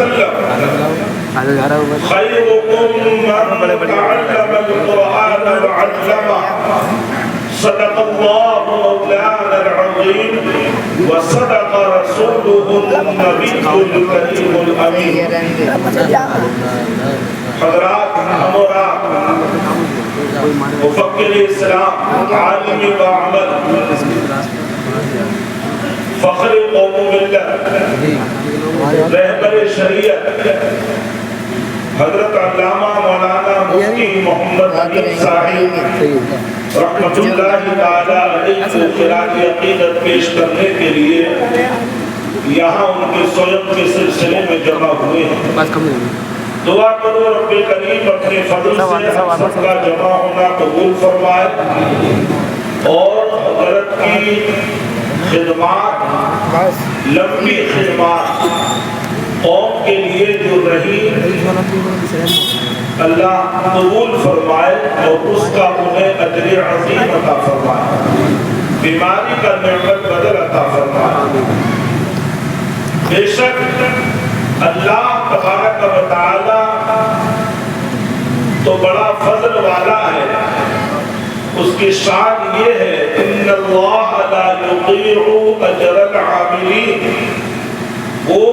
وسلم خيركم من تعلم القرآن وعلمه صدق الله مولانا العظيم وصدق رسوله النبي الكريم الأمين. حضرات امورات مفکر اسلام عالم بعمل فخر قوم ملت رہبر شریعت حضرت علامہ مولانا مفتی محمد علی صاحب رحمت اللہ تعالی علیہ کو خراج عقیدت پیش کرنے کے لیے یہاں ان کے سویم کے سلسلے میں جمع ہوئے ہیں. دعا کرو رب کریم اپنے فضل سے ہم سب کا جمع ہونا قبول فرمائے اور حضرت کی خدمات لمبی خدمات قوم کے لیے جو رہی اللہ قبول فرمائے اور اس کا انہیں اجر عظیم عطا فرمائے, بیماری کا نعمت بدل عطا فرمائے. بے شک اللہ تبارک و تعالی تو بڑا فضل والا ہے, اس کی شان یہ ہے ان اللہ لا یضیع اجر العاملین, وہ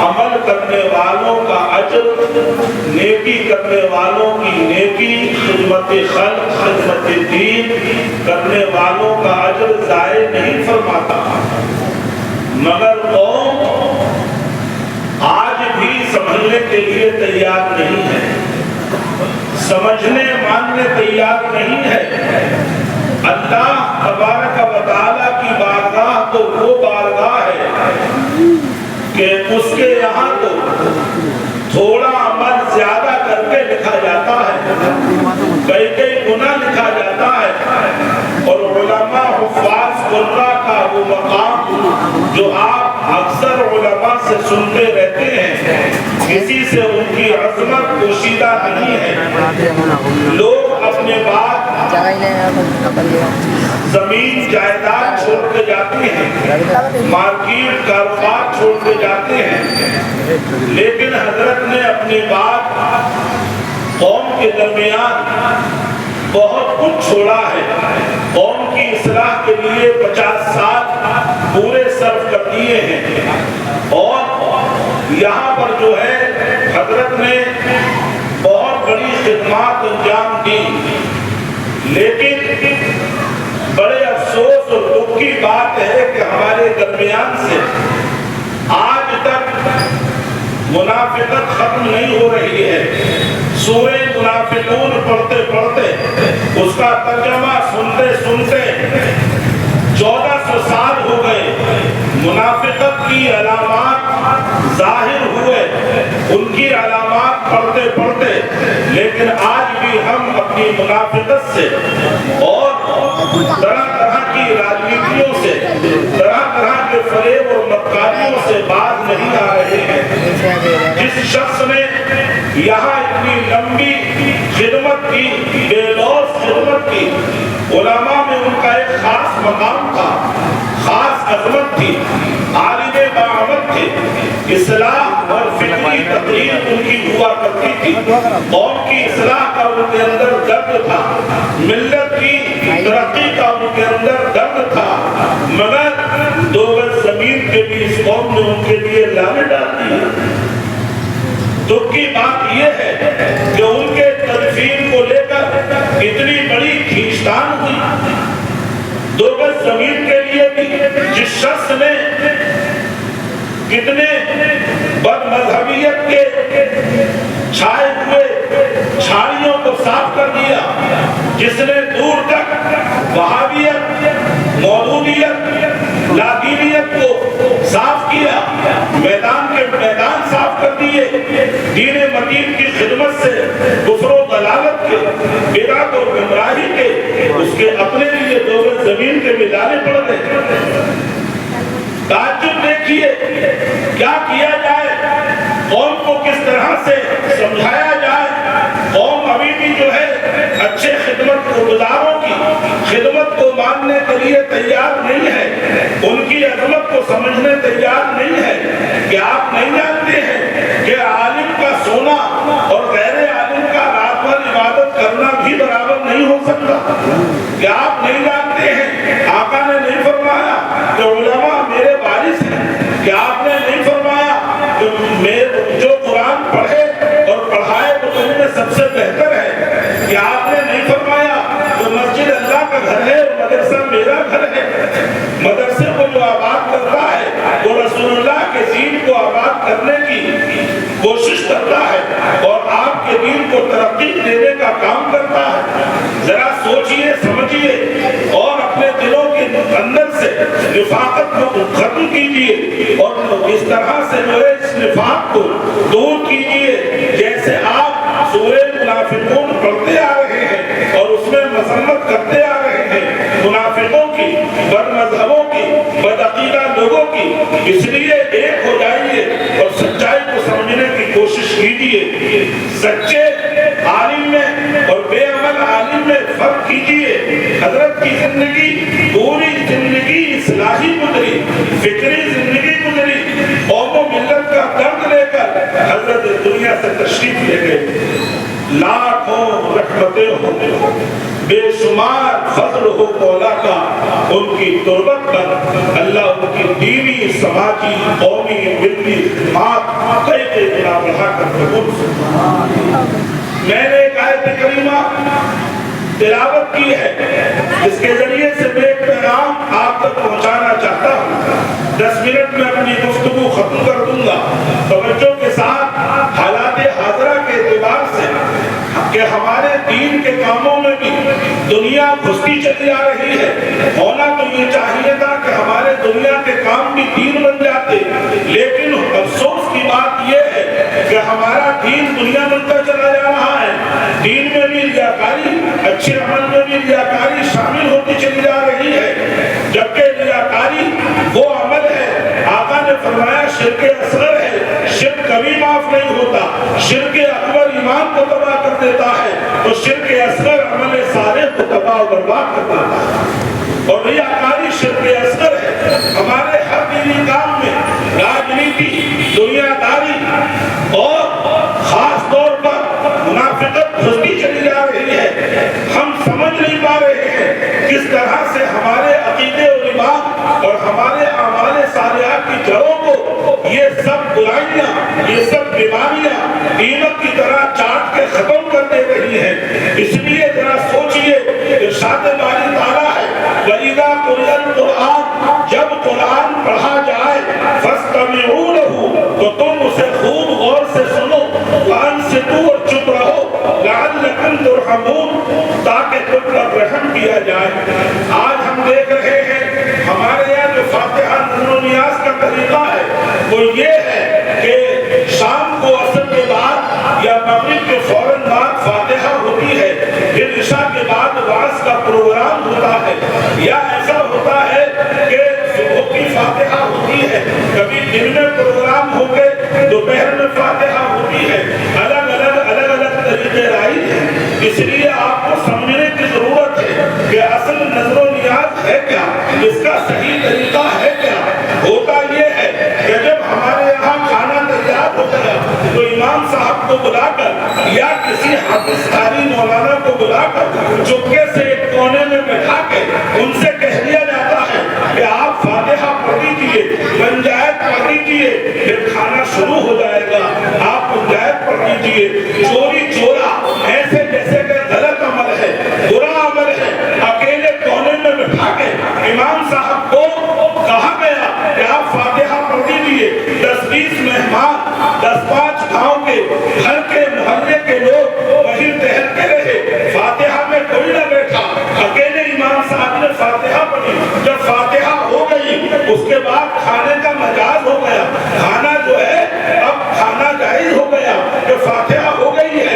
عمل کرنے والوں کا اجر, نیکی کرنے والوں کی نیکی, خدمت خلق خدمت دین کرنے والوں کا اجر ضائع نہیں فرماتا. مگر قوم آج بھی سمجھنے کے لیے تیار نہیں ہے, سمجھنے ماننے تیار نہیں ہے. اللہ تبارک و تعالیٰ کی بارگاہ تو وہ بارگاہ ہے کہ اس کے یہاں تو تھوڑا عمل زیادہ کر کے لکھا جاتا ہے, کئی گناہ لکھا جاتا ہے. اور علماء حفاظ قرآن کا وہ مقام جو آپ اکثر علماء سے سنتے رہتے ہیں, کسی سے ان کی عظمت پوشیدہ نہیں ہے. لوگ اپنے بعد زمین جائیداد چھوڑ کے جاتے ہیں, مارکیٹ کاروبار چھوڑ کے جاتے ہیں, لیکن حضرت نے اپنی بات قوم کے درمیان بہت کچھ چھوڑا ہے. قوم کی اصلاح کے لیے 50 سال پورے صرف کر دیے ہیں, اور یہاں پر جو ہے حضرت نے بہت بڑی خدمات انجام دی. لیکن بڑے افسوس اور دکھ کی بات ہے کہ ہمارے درمیان سے آج تک منافقت ختم نہیں ہو رہی ہے. سورہ منافقون پڑھتے پڑھتے اس کا ترجمہ سنتے سنتے 1400 سال ہو گئے. منافقت کی علامات ظاہر ہوئے, ان کی علامات پڑھتے پڑھتے, لیکن آج بھی ہم اپنی منافقت سے اور طرح طرح کی راجنیتیوں سے, طرح طرح کے فریب اور مکاریوں سے باز نہیں آ رہے ہیں. جس شخص نے یہاں اتنی لمبی خدمت کی, بے لوث خدمت کی, علماء میں ان کا ایک خاص مقام تھا, خاص عظمت تھی, عالم بعمل تھے, اصلاح اور فکری تقریر ان کی ہوا کرتی تھی, قوم کی اصلاح کا ان کے اندر درد تھا, ملت کی ترقی کا ان کے اندر درد تھا. مگر 2 گز زمین کے بھی اس قوم نے ان کے لیے لانے ڈال دی. دکھ کی بات یہ ہے کہ ان کے تدفین کو لے کر اتنی بڑی کھینچتان ہوئی. 2 گز زمین کے لیے بھی جس شخص نے کتنے بد مذہبیت کے چھائے ہوئے چھاڑیوں کو صاف کر دیا, جس نے دور تک وہابیت, مودودیت, لاگینیت کو صاف کیا, میدان کے میدان صاف کر دیے, دین متین کی خدمت سے کفر و ضلالت کے, بدعت اور گمراہی کے اس کے اپنے لیے 2 گز زمین کے ملانے پڑ گئے. تعجب دیکھیے کیا کیا جائے, قوم کو کس طرح سے سمجھایا جائے. قوم ابھی بھی جو ہے اچھے خدمت گزاروں کی خدمت کو ماننے کے لیے تیار نہیں ہے, ان کی عظمت کو سمجھنے تیار نہیں ہے. کہ آپ نہیں جانتے ہیں اللہ کے دین کو آباد کرنے کی کوشش کرتا ہے اور آپ کے دین کو ترقی دینے کا کام کرتا ہے، ذرا سوچئے سمجھیے اور اپنے دلوں کے اندر سے نفاقت کو ختم کیجئے اور اس طرح سے جو ہے اس نفاق کو دور کیجئے جیسے آپ سورہ منافقون پڑھتے آ رہے ہیں اور اس میں مذمت کرتے آ رہے ہیں منافقوں کی، بد مذہبوں کی، بدعقیدہ لوگوں کی۔ اس لیے ایک ہو جائیے اور سچائی کو سمجھنے کی کوشش کیجئے، سچے عالم میں اور بے عمل عالم میں فرق کیجئے۔ حضرت کی زندگی پوری زندگی اصلاحی گزری، فکری زندگی گزری، قوم و ملت کا درد لے کر حضرت دنیا سے تشریف لے گئے۔ لاکھوں رحمتیں ہوں، بے شمار فضل ہو مولا کا ان کی تربت پر، اللہ ان کی دینی، سماجی، قومی، ملتی خدمات کئی گنا بڑھا کر قبول فرمائے۔ میں نے ایک آیت کریمہ تلاوت کی ہے جس کے ذریعے سے میں ایک پیغام آپ تک پہنچانا چاہتا ہوں۔ 10 منٹ میں اپنی گفتگو ختم کر دوں گا۔ توجہ کے ساتھ حالات حاضرہ کے اعتبار سے کہ ہمارے دین کے کاموں میں بھی دنیا گھستی چلی آ رہی ہے، ہونا تو یہ چاہیے تھا کہ ہمارے دنیا کے کام بھی دین بن جاتے، لیکن افسوس کی بات یہ ہے کہ ہمارا دین دنیا بنتا چلا جا رہا ہے۔ دین میں بھی ریاکاری، اچھے عمل میں بھی ریاکاری شامل ہوتی چلی جا رہی ہے، جبکہ ریاکاری وہ عمل ہے آقا نے فرمایا شرک اصغر ہے، شرک کبھی معاف نہیں ہوتا، شرک اکبر ایمان کو تباہ کر دیتا ہے تو شرک اصغر عمل صالح کو تباہ و برباد کر دیتا ہے۔ اور ریاکاری شرک اصغر ہے۔ ہمارے ہر دینی کام میں راجنیتی، دنیا داری اور خاص طور پر منافقت گھستی چلی جا رہی ہے۔ ہم سمجھ نہیں پا رہے ہیں کس طرح سے ہمارے عقیدے و ایمان اور ہمارے اعمال صالحہ کی جڑوں کو یہ سب برائیاں، یہ سب بیماریاں دیمک کی طرح چاٹ کے ختم کر دے رہی ہیں۔ اس لیے ذرا سوچئے، ارشاد باری تعالیٰ ہے وَإِذَا قُرِئَ الْقُرْآنُ، جب قرآن پڑھا جائے فَاسْتَمِعُوا لَهُ، تو تم اسے خوب غور سے سنو، وَأَنصِتُوا، اور چپ رہو، لَعَلَّكُمْ تُرْحَمُونَ، تاکہ تم پر رحم کیا جائے۔ آج ہم دیکھ رہے ہیں ہمارے یہاں جو فاتحہ نظر و نیاز کا طریقہ ہے وہ یہ ہے کہ شام کو عصر کے بعد یا مغرب کے فوراً بعد فاتحہ ہوتی ہے، پھر عشاء کے بعد وعظ کا پروگرام ہوتا ہے، یا ایسا ہوتا ہے کہ صبح کی فاتحہ ہوتی ہے، کبھی دن میں پروگرام ہو کے دوپہر میں فاتحہ ہوتی ہے، الگ الگ طریقے رائج ہیں۔ اس لیے آپ کو سمجھنے کی ضرورت ہے کہ اصل نظر و نیاز ہے کیا، اس کا صحیح طریقہ ہے کیا۔ ہوتا یہ ہے کہ جب ہمارے یہاں کھانا تیار ہو گیا تو امام صاحب کو بلا کر یا کسی حافظ قاری مولانا کو بلا کر چپکے سے ایک کونے میں بٹھا کے ان سے کہہ دیا جاتا ہے کہ آپ فاتحہ پڑھ دیجئے، پنجائت پڑھ دیجئے، پھر کھانا شروع ہو جائے گا، آپ پنجائت پڑھ دیجئے۔ چوری چورا ایسے جیسے کہ غلط عمل ہے، برا عمل ہے، اکیلے کونے میں بٹھا کے امام صاحب کو کہا گیا کہ آپ فاتحہ پڑھ دیجئے۔ 10-20 مہمان 10-5 گاؤں کے گھر کے محلے کے لوگ وہیں ٹہلتے رہے، فاتحہ میں کوئی نہ بیٹھا، اکیلے امام صاحب نے فاتحہ پڑھی۔ جب فاتحہ ہو گئی اس کے بعد کھانے کا مجاز ہو گیا، کھانا جو ہے اب کھانا جائز ہو گیا کہ فاتحہ ہو گئی ہے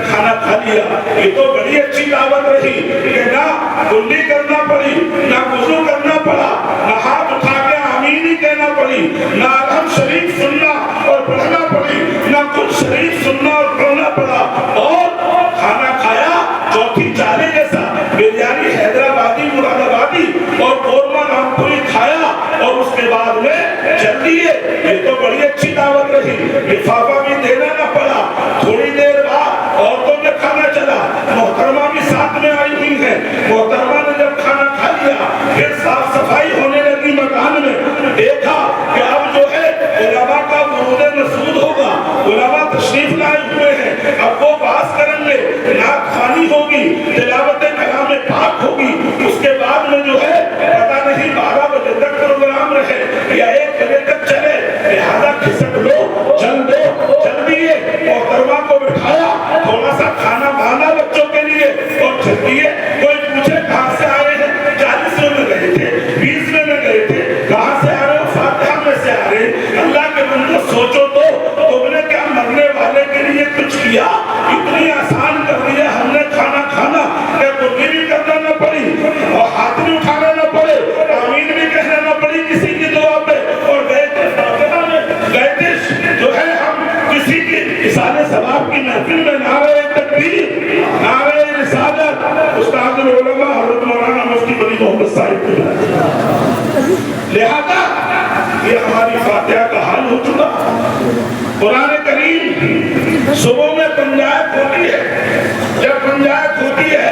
کھانا کھا لیا. یہ تو بڑی اچھی دعوت رہی کہ نہ کلی کرنا پڑی, نہ وضو کرنا پڑا, نہ ہاتھ اٹھا کے آمین ہی کہنا پڑی, نہ الحمد شریف سننا اور پڑھنا پڑی, نہ کچھ شریف سننا اور پڑھنا پڑا, اور کھانا کھایا چوتھی چالے جیسا بریانی حیدرآبادی مراد آبادی اور قورمہ رامپوری کھایا, اور اس کے بعد میں چل دیے. یہ تو بڑی اچھی دعوت رہی. لفافہ بھی دینا نہ پڑا. تھوڑی دیر بعد عورتوں میں کھانا چلا. محترمہ بھی ساتھ میں آئی ہوئی ہے. محترمہ نے جب کھانا کھا لیا پھر صاف صفائی ہونے لگی مکان میں. دیکھا کہ اب جو ہے علماء کا ورود مسعود ہوگا, علماء تشریف لائے ہوئے ہیں, اب وہ بحث کریں گے, نعت خوانی ہوگی, تلاوت کلام پاک ہوگی. اس کے بعد میں جو ہے پتہ نہیں 12 بجے تک پروگرام رہے یا 1 بجے تک چلے. لہذا کھسک لو, چل دو, چل دیے. محترمہ کو بٹھایا, تھوڑا سا کھانا بھانا بچوں کے لیے اور چل دیے. کوئی پوچھے کہاں سے آئے ہیں, 40 میں گئے تھے, 20 میں گئے تھے, کہاں سے آ رہے ہو, فاتحہ میں سے آ رہے. اللہ کے بندو سوچو تو تم نے کیا مرنے والے کے لیے کچھ کیا؟ اتنی آسان کر دیا ہم نے کھانا کھانا کہ کلی بھی کرنا نہ پڑی اور ہاتھ بھی اٹھانا نہ پڑے, آمین بھی کہنا نہ پڑی کسی کی دعا پہ, اور گئے تھے فاتحہ میں, گئے تھے جو ہے ہم کسی کی اصالِ ثواب کی محفل میں نعرہ تکبیر, نعرہ رسالت, استاد العلماء حضرت مولانا مفتی ولی محمد صاحب کو. لہذا یہ ہماری فاتحہ کا حال ہو چکا. قرآن کریم صبح میں پنجایت ہوتی ہے. جب پنجایت ہوتی ہے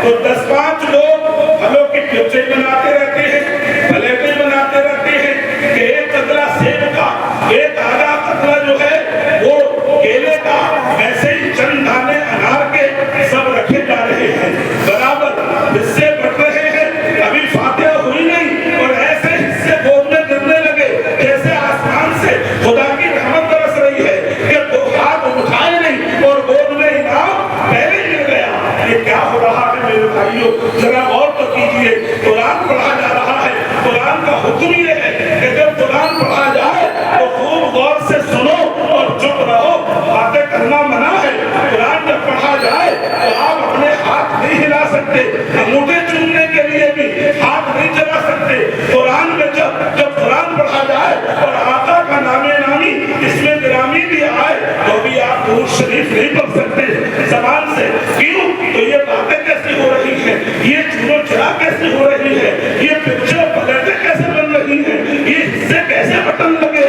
تو 10-5 لوگ پھلوں کی پرچے بناتے رہتے ہیں, پلیٹیں بناتے رہتے ہیں کہ ایک قطرہ سیب کا, ایک آدھا قطرہ جو ہے وہ کیلے کا, ایسے ہی چند دانے انار کے سب رکھے جا رہے ہیں. برابر حصے بٹ رہے ہیں. ابھی فاتحہ ہوئی نہیں اور ایسے حصے گود میں گرنے لگے جیسے آسمان سے خدا کی رحمت برس رہی ہے کہ وہ ہاتھ اٹھائے نہیں اور گود میں انعام پہلے گر گیا. یہ کیا ہو رہا ہے میرے بھائیوں, ذرا غور تو کیجئے. قرآن پڑھا جا رہا ہے. قرآن کا حکم یہ ہے کہ جب قرآن پڑھا جائے تو خوب غور سے سنو اور چپ رہو. باتیں کرنا منع ہے. قرآن جب پڑھا جائے تو آپ اپنے ہاتھ نہیں ہلا سکتے, انگوٹھے چومنے کے لیے بھی ہاتھ نہیں چلا سکتے. قرآن میں جب قرآن پڑھا جائے اور آقا کا نام نامی اس میں گرامی بھی آئے تو بھی آپ درود شریف نہیں پڑھ سکتے زبان سے. کیوں؟ تو یہ باتیں کیسی ہو رہی ہیں, یہ چونو چرا کیسی ہو رہی ہے, یہ پکچر پلیٹیں کیسے بن رہی ہیں, یہ حصے کیسے بٹن لگے.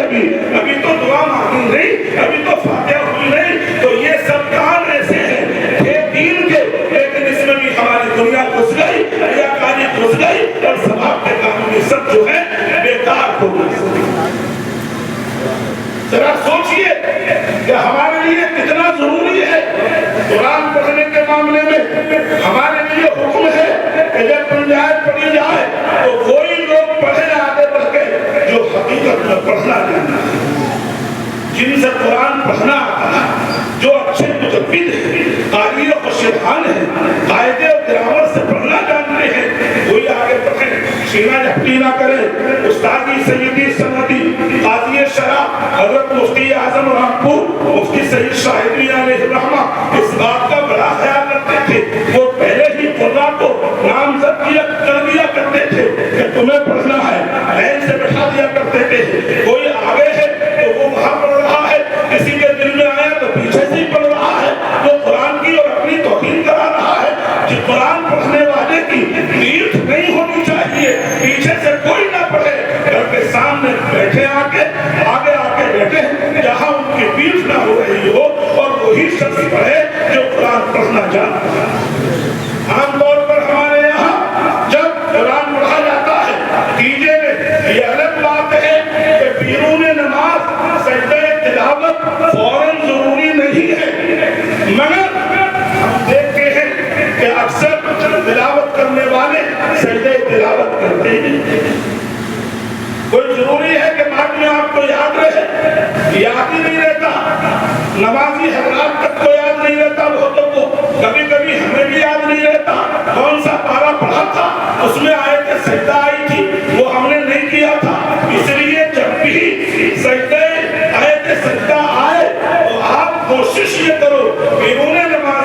ابھی تو دعا مانگی نہیں, ابھی تو فاتحہ ہوئی نہیں. تو یہ سب کام ایسے ہیں تھے دین کے, لیکن اس میں بھی ہماری دنیا گھس گئی, ریاکاری گھس گئی اور ثواب کے کام میں سب جو ہے بیکار ہو گئی. ذرا سوچئے کہ ہمارے لیے کتنا ضروری ہے قرآن پڑھنے کے معاملے میں. ہمارے لیے حکم ہے کہ جب پنجایت پڑھی جائے تو وہی لوگ پڑھے آگے بڑھ کے جو حقیقت میں پڑھنا جانتا ہے, جن سے قرآن پڑھنا آتا ہے, جو اچھے مجوید ہیں, قاری و شرحان ہیں, قاعدے و گرامر سے پڑھنا جانتے ہیں, وہی آگے پڑھیں. سینہ جھپٹی نہ کریں. استادی سیدی سندی قاضی شرح حضرت مفتی اعظم رامپور مفتی سعید شاہدی علیہ الرحمہ اس بات کا بڑا خیال رکھتے تھے. وہ پہلے ہی قرآن کو نامزد کر دیا کرتے تھے کہ تمہیں پڑھنا ہے, لائن سے بٹھا دیا کرتے تھے. کوئی آگے ہے تو وہ وہاں پڑھ رہا ہے, کسی کے دل میں آیا تو پیچھے سے پڑھ رہا ہے, جو قرآن کی اور اپنی توہین کرا رہا ہے. جو قرآن پڑھنے والے کی پیٹھ نہیں ہونی چاہیے, پیچھے سے کوئی نہ پڑھے, گھر کے سامنے بیٹھے آگے بیٹھے جہاں ان کی پیٹھ نہ ہو رہی ہو, اور وہی شخص پڑھے جو قرآن پڑھنا جانتا ہے. عام طور پر ہمارے یہاں جب قرآن پڑھا جاتا ہے تیجے میں یہ الگ بات ہے کہ بیرون نماز سجدہ تلاوت فوراً ضروری نہیں ہے, مگر ہم دیکھتے ہیں کہ اکثر تلاوت کرنے والے سجدہ تلاوت کرتے ہیں. کوئی ضروری ہے کہ بعد میں آپ کو یاد رہے, یاد ہی نہیں رہتا. نمازی حضرات تک کو یاد نہیں رہتا, بہتوں کو کبھی کبھی ہمیں بھی یاد نہیں رہتا کون سا پارا پڑھا تھا, اس میں آیت سجدہ آئی تھی, وہ ہم نے نہیں کیا تھا. اس لیے جب بھی سجدہ آیت سجدہ آئے تو آپ کوشش یہ کرو بیرون نماز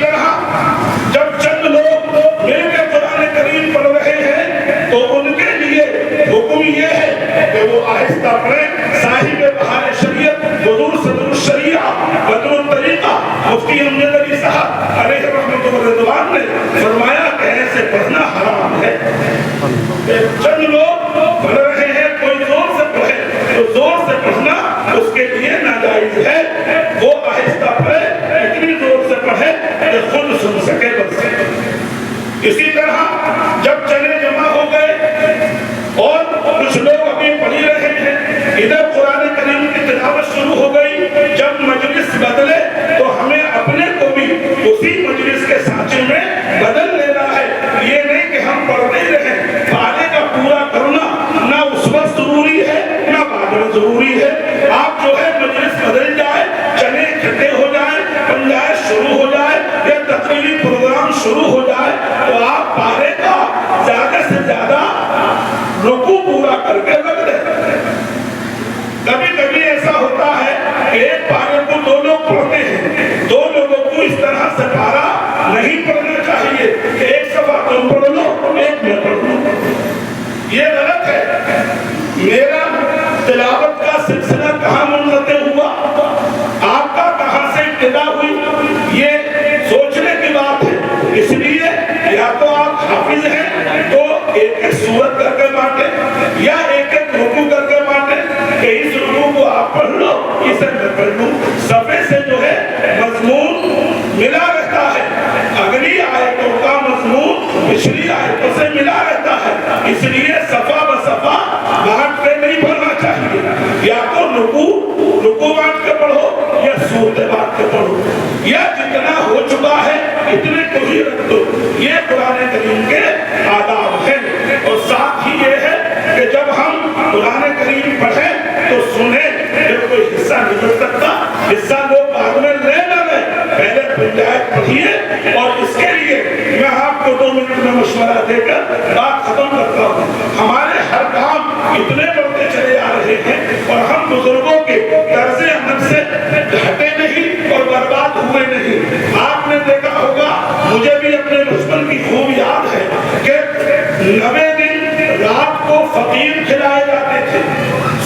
طرح جب چند لوگ مل کے قرآن کریم پڑھ رہے ہیں تو ان کے لیے حکم یہ ہے کہ وہ آہستہ پڑھیں۔ صاحب بہار شریعت حضور صدر الشریعہ بدر الطریقہ مفتی امجد علی صاحب علیہ رحمۃ اللہ نے فرمایا کہ ایسے پڑھنا حرام ہے۔ چند لوگ پڑھ رہے ہیں، کوئی زور سے پڑھے تو زور سے پڑھنا اس کے لیے ناجائز ہے، وہ آہستہ پڑھے، اتنی زور سے پڑھے کہ خود سن سکے بس۔ اسی طرح جب چنے جمع ہو گئے اور کچھ لوگ ابھی پڑھی رہے ہیں، ادھر قرآن کریم کی تلاوت شروع ہو گئی، جب مجلس بدلے تو ہمیں اپنے کو بھی اسی مجلس کے سانچے میں بدل لینا ہے۔ یہ نہیں کہ ہم پڑھتے ہی رہیں، پارے کا پورا کرنا نہ اس وقت ضروری ہے نہ بعد میں ضروری ہے۔ آپ جو ہے مجلس بدل جائے، چنے اکٹھے ہو جائیں، پنجائش شروع ہو جائے یا تقریری پروگرام شروع ہو جائے تو آپ پارے کا زیادہ سے زیادہ رکوع پورا کر کے رکھ دیں۔ کبھی کبھی ایسا ہوتا ہے کہ ایک پارے کو دو لوگ پڑھتے ہیں، دو لوگوں کو اس طرح سے پارا نہیں پڑھنا چاہیے کہ ایک صفحہ تم پڑھ لو ایک میں پڑھ لوں، یہ غلط ہے۔ میرا تلاوت کا سلسلہ کہاں منقطع ہوا، آپ کا کہاں سے ابتدا ہوئی، یہ سوچنے کی بات ہے۔ اس لیے یا تو آپ حافظ ہیں تو ایک ایک سورت کر کے بانٹیں یا ایک ایک رکوع کر کے بانٹیں کہ اس رکوع کو آپ پڑھ لو اسے میں پڑھ لوں۔ صفحے سے جو ہے مضمون ملا رہتا ہے، اگلی آیتوں کا مضمون پچھلی آیتوں سے ملا رہتا ہے، اس لیے صفحہ بصفحہ بانٹ کے نہیں پڑھنا چاہیے۔ یا تو رکوع بانٹ کے پڑھو یا سورتیں بانٹ کے پڑھو، یا جتنا ہو چکا ہے اتنے کو ہی رکھ دو۔ یہ قرآن کریم کے آداب ہیں۔ اور ساتھ ہی یہ ہے کہ جب ہم قرآن کریم پڑھیں تو سنیں، جب کوئی حصہ نہیں مل سکتا حصہ لوگ بعد میں لے نہ لیں، پہلے پنجائت پڑھیے۔ اور اس کے لیے میں آپ کو 2 منٹ میں مشورہ دے کر بات ختم کرتا ہوں۔ ہمارے ہر کام اتنے بڑھتے چلے آ رہے ہیں اور ہم بزرگوں کے طرز عمل سے گھٹے نہیں اور برباد ہوئے نہیں۔ آپ نے دیکھا ہوگا، مجھے بھی اپنے بچپن کی خوب یاد ہے کہ 90 دن رات کو فقیر کھلائے جاتے تھے،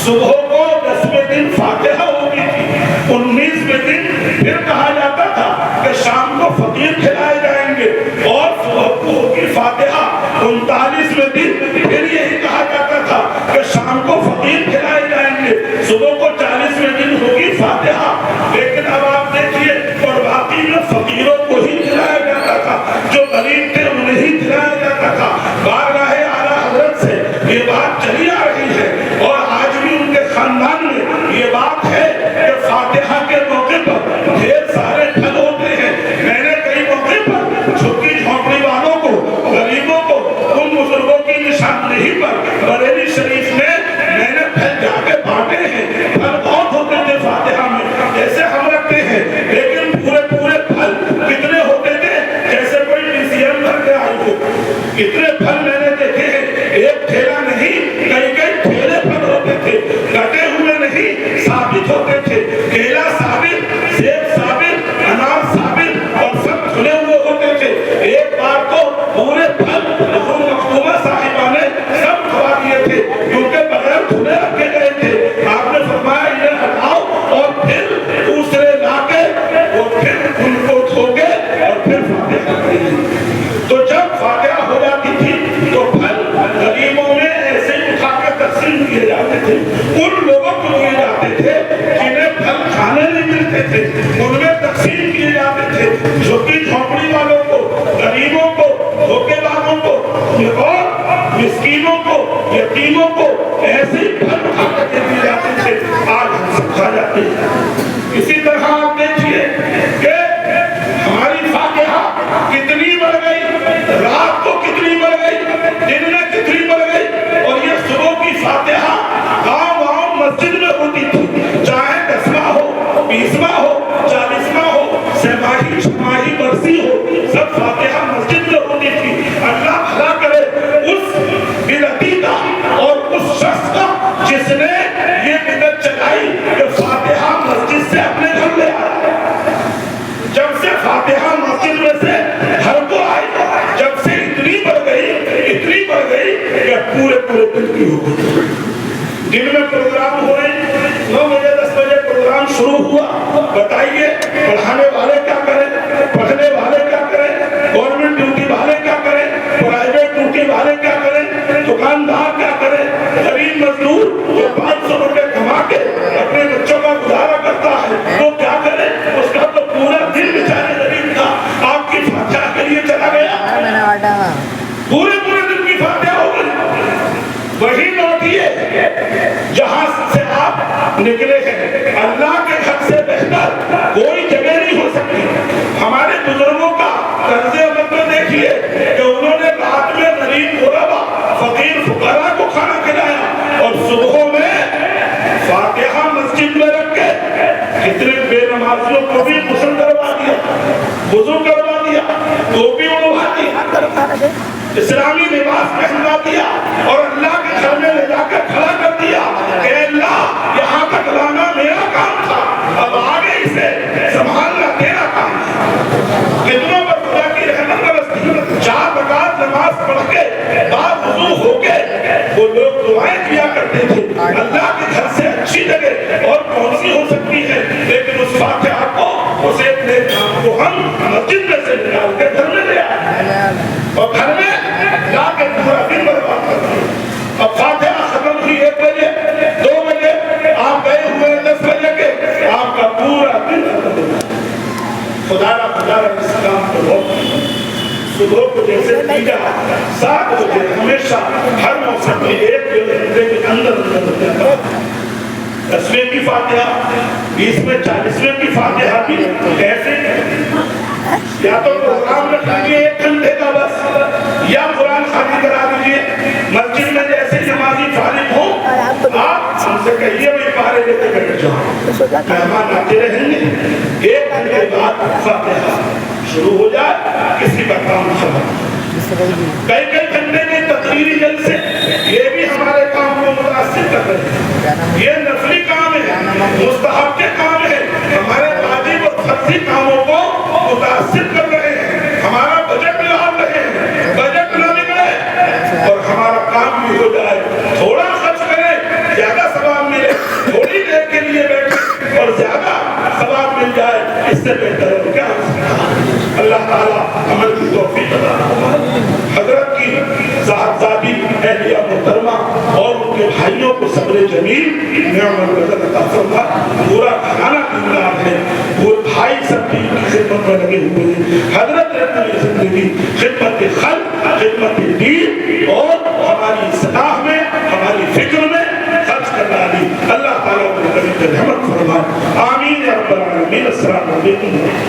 صبح کو 10ویں دن فاتحہ ہوتی تھی، 19ویں دن پھر کہا جاتا تھا کہ شام کو فقیر کھلائے جائیں گے اور صبح کو ہوگی فاتحہ، 39ویں دن پھر یہی کہا جاتا تھا کہ شام کو فقیر کھلائے جائیں گے، صبح کو 40ویں دن ہوگی فاتحہ۔ لیکن اب آپ دیکھیے، اور باقی میں فقیروں کو ہی کھلایا جاتا تھا، جو غریب تھے انہیں ہی کھلایا جاتا تھا۔ بارگاہ اعلیٰ حضرت سے یہ بات چلی آ رہی ہے اور آج بھی ان کے خاندان میں یہ بات ہے کہ فاتحہ کے موقع پر ڈھیر سارے پھل ہوتے ہیں۔ میں نے کئی موقع پر جھگی جھونپڑی والوں کو، غریبوں کو، ان بزرگوں کی نشاندہی پر بریلی شریف میں نے پھل جا کے بانٹے ہیں۔ پھل بہت ہوتے تھے فاتحہ میں جیسے ہم رکھتے ہیں، لیکن پورے پھل کتنے ہوتے تھے جیسے کوئی میوزیم بھر کے آئی ہو۔ کتنے پھل میں نے دیکھے ہیں، ایک ٹھیلا نہیں کئی ٹھیلے پھل ہوتے تھے، کٹے ہوئے نہیں ثابت ہوتے تھے، کیلا ثابت، سیب ثابت، انار ثابت اور سب کھلے ہوئے ہوتے تھے۔ ایک بار تو پورے پھل مختومہ صاحبہ نے سب کھوا دیے تھے کیونکہ بغیر دھلے رکھے گئے تھے۔ آپ نے فرمایا انہیں ہٹاؤ اور پھر دوسرے لا کے اور پھر ان کو دھو کے اور پھر فاتحہ کریں۔ تو جب فاتحہ ہو جاتی تھی تو پھل غریبوں میں ایسے اٹھا کے تقسیم کیے جاتے تھے، ان لوگوں کو دیے جاتے تھے جنہیں پھل کھانے نہیں ملتے تھے، ان میں تقسیم کیے جاتے تھے، جھگی جھونپڑی والوں کو، غریبوں کو، دھوکے داروں کو اور مسکینوں کو، یتیموں کو ایسے ہی پھل اٹھا کے دیے جاتے تھے۔ آج ہم سب کھا جاتے ہیں۔ اسی طرح آپ دیکھیے کہ ہماری فاتحہ کتنی بڑھ گئی، رات کو کتنی بڑھ گئی، دن میں کتنی بڑھ گئی، اور یہ صبح کی فاتحہ گاؤں مسجد میں ہوتی تھی، چاہے 10واں ہو، 20واں ہو، 40واں ہو، سہ ماہی چھماہی برسی ہو، کی ہو گئی. دن میں پروگرام ہوئے 9 بجے 10 بجے پروگرام شروع ہوا. بتائیے پڑھانے والے کیا کریں, پڑھنے والے کیا کریں, گورنمنٹ ڈیوٹی والے کیا کریں, پرائیویٹ ڈیوٹی والے کیا کریں, دکاندار کیا کریں, غریب مزدور جو 500 روپے کما کے اپنے بچوں کا گزارا کرتا ہے وہ کیا کرے. اس کا تو پورا دن بیچارے غریب تھا آپ کی فاتحہ کے لیے چلا گیا, پورے دن کی فاتحہ ہو گئی. وہی لوٹیے جہاں سے آپ نکلے ہیں. اللہ کے گھر سے بہتر کوئی جگہ نہیں ہو سکتی. ہمارے بزرگوں کا طرز عمل دیکھیے کہ انہوں نے رات میں غریب غربا فقیر فقراء کو کھانا کھلایا اور صبحوں میں فاتحہ مسجد میں رکھ کے کتنے بے نمازیوں کو بھی غسل کروا دیا, وضو کروا دیا, ٹوپی اڑوا دی, اسلامی لباس پہنوا دیا اور اللہ کے گھر میں لے جا کر کھڑا کر دیا کہ اللہ یہاں تک لانا میرا کام تھا, اب آگے اسے سنبھالنا تیرا کام ہے. کتنوں پر خدا کی رحمت برستی. 4 رکعت نماز پڑھ کے بعد وضو ہو کے وہ لوگ دعائیں کیا کرتے تھے. اللہ کے گھر سے اچھی جگہ اور کون سی ہو سکتی ہے, لیکن اس فاتحہ کو اسے اپنے کام کو ہم مسجد میں سے نکال کے گھر میں لے آئے اور گھر میں جا کے پورا دن برباد کر دیا. اب فاتحہ ختم ہوئی 1 بجے 2 بجے آپ گئے ہوئے 10 بجے کے, آپ کا پورا دن ختم ہو گیا. خدا را اس کام کو روک. صبح کو جیسے تیجا 7 بجے ہمیشہ ہر موسم میں 1 گھنٹے کے اندر 10ویں کی فاتحہ 20ویں 40ویں کی فاتحہ بھی ایسے یا تو پروگرام رکھ لیجیے 1 گھنٹے کا بس, یا قرآن خانی کرا دیجیے. مسجد میں جیسے نمازی فارغ ہو آپ ہم سے کہیے بھائی پارے لے کے بیٹھ جاؤ, مہمان آتے رہیں گے. 1 گھنٹے بعد فاتحہ شروع ہو جائے کسی کا کام خراب. کئی گھنٹے کے تقریری جلسے یہ بھی ہمارے کام کو متاثر کر رہے ہیں. یہ نفلی کام ہے, مستحب کے کام ہے, ہمارے واجب اور فرضی کاموں کو متاثر کر رہے ہیں. ہمارا بجٹ بگاڑ رہے ہیں, بجٹ نہ بگڑے اور ہمارا کام بھی ہو جائے. تھوڑا خرچ کریں زیادہ ثواب ملے, تھوڑی دیر کے لیے بیٹھے اور زیادہ ثواب مل جائے, اس سے بہتر ہے کیا ہو سکتا ہے. اللہ تعالیٰ عمل کی توفیق عطا فرمائے. حضرت کی صاحبزادی اہلیہ محترمہ اور ان کے بھائیوں کو صبر جمیل نعمت الرزق عطا فرمائے. پورا گھرانہ دیندار ہے, وہ بھائی سب کی خدمت میں لگے ہوئے ہیں. حضرت نے اپنی زندگی خدمت خلق, خدمت دین اور ہماری اصلاح میں, ہماری فکر میں خرچ کر ڈالی. اللہ تعالیٰ ان کی رحمت فرمائے. آمین یا رب العالمین. السلام علیکم.